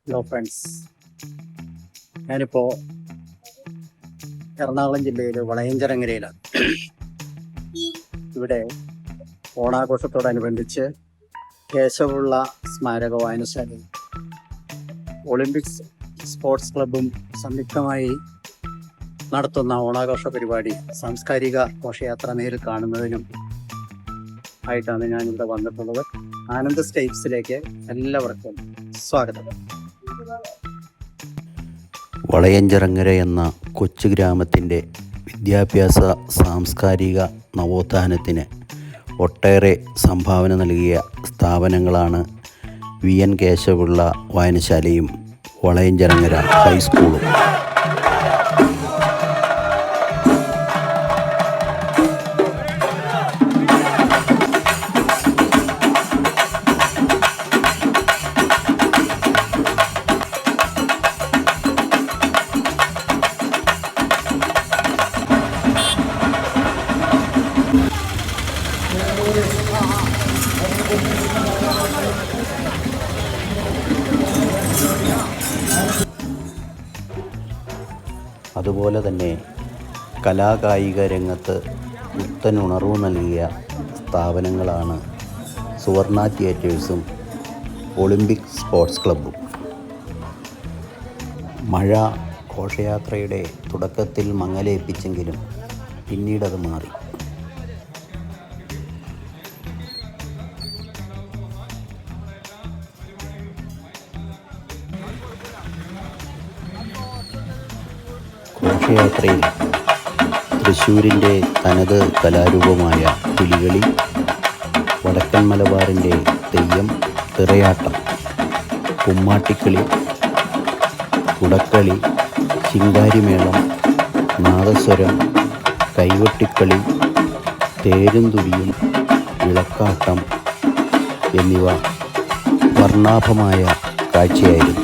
Hello friends, ഞാനിപ്പോൾ എറണാകുളം ജില്ലയിൽ വളയഞ്ചരങ്ങരയിലാണ്. ഇവിടെ ഓണാഘോഷത്തോടനുബന്ധിച്ച് കേശവപിള്ള സ്മാരക വായനശാലയും ഒളിമ്പിക്സ് സ്പോർട്സ് ക്ലബും സംയുക്തമായി നടത്തുന്ന ഓണാഘോഷ പരിപാടി സാംസ്കാരിക ഘോഷയാത്ര നേരിൽ കാണുന്നതിനും ആയിട്ടാണ് ഞാനിവിടെ വന്നിട്ടുള്ളത്. ആനന്ദ് സ്റ്റേറ്റ്സിലേക്ക് എല്ലാവർക്കും സ്വാഗതം. വളയഞ്ചരങ്ങര എന്ന കൊച്ചു ഗ്രാമത്തിൻ്റെ വിദ്യാഭ്യാസ സാംസ്കാരിക നവോത്ഥാനത്തിന് ഒട്ടേറെ സംഭാവന നൽകിയ സ്ഥാപനങ്ങളാണ് വി.എൻ. കേശവപിള്ള വായനശാലയും വളയഞ്ചരങ്ങര ഹൈസ്കൂളും. അതുപോലെ തന്നെ കലാകായിക രംഗത്ത് പുത്തനുണർവ് നൽകിയ സ്ഥാപനങ്ങളാണ് സുവർണ തിയേറ്റേഴ്സും ഒളിമ്പിക് സ്പോർട്സ് ക്ലബ്ബും. മഴ ഘോഷയാത്രയുടെ തുടക്കത്തിൽ മങ്ങലേൽപ്പിച്ചെങ്കിലും പിന്നീടത് മാറി. ഘോഷയാത്രയിൽ തൃശ്ശൂരിൻ്റെ തനത് കലാരൂപമായ പുലികളി, വടക്കൻ മലബാറിൻ്റെ തെയ്യം, തിറയാട്ടം, കുമ്മാട്ടിക്കളി, കുടക്കളി, ശിങ്കാരിമേളം, നാദസ്വരം, കൈകൊട്ടിക്കളി, തേരും തുടിയും, വിളക്കാട്ടം എന്നിവ വർണ്ണാഭമായ കാഴ്ചയായിരുന്നു.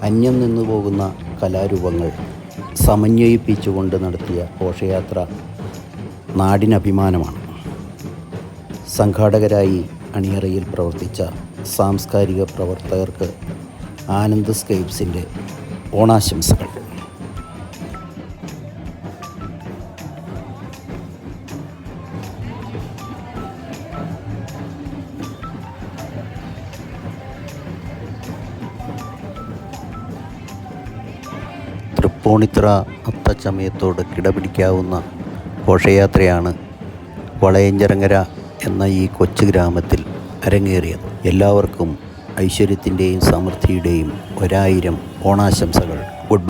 അന്യം നിന്നു പോകുന്ന കലാരൂപങ്ങൾ സമന്വയിപ്പിച്ചുകൊണ്ട് നടത്തിയ ഘോഷയാത്ര നാടിനഭിമാനമാണ്. സംഘാടകരായി അണിയറയിൽ പ്രവർത്തിച്ച സാംസ്കാരിക പ്രവർത്തകർക്ക് ആനന്ദ് സ്കേപ്സിൻ്റെ ഓണാശംസകൾ. തൃപ്പൂണിത്തുറ അത്തച്ചമയത്തോട് കിടപിടിക്കാവുന്ന ഘോഷയാത്രയാണ് വളയഞ്ചിറങ്ങര എന്ന ഈ കൊച്ചു ഗ്രാമത്തിൽ അരങ്ങേറിയത്. എല്ലാവർക്കും ഐശ്വര്യത്തിൻ്റെയും സമൃദ്ധിയുടെയും 1000 ഓണാശംസകൾ. ഗുഡ്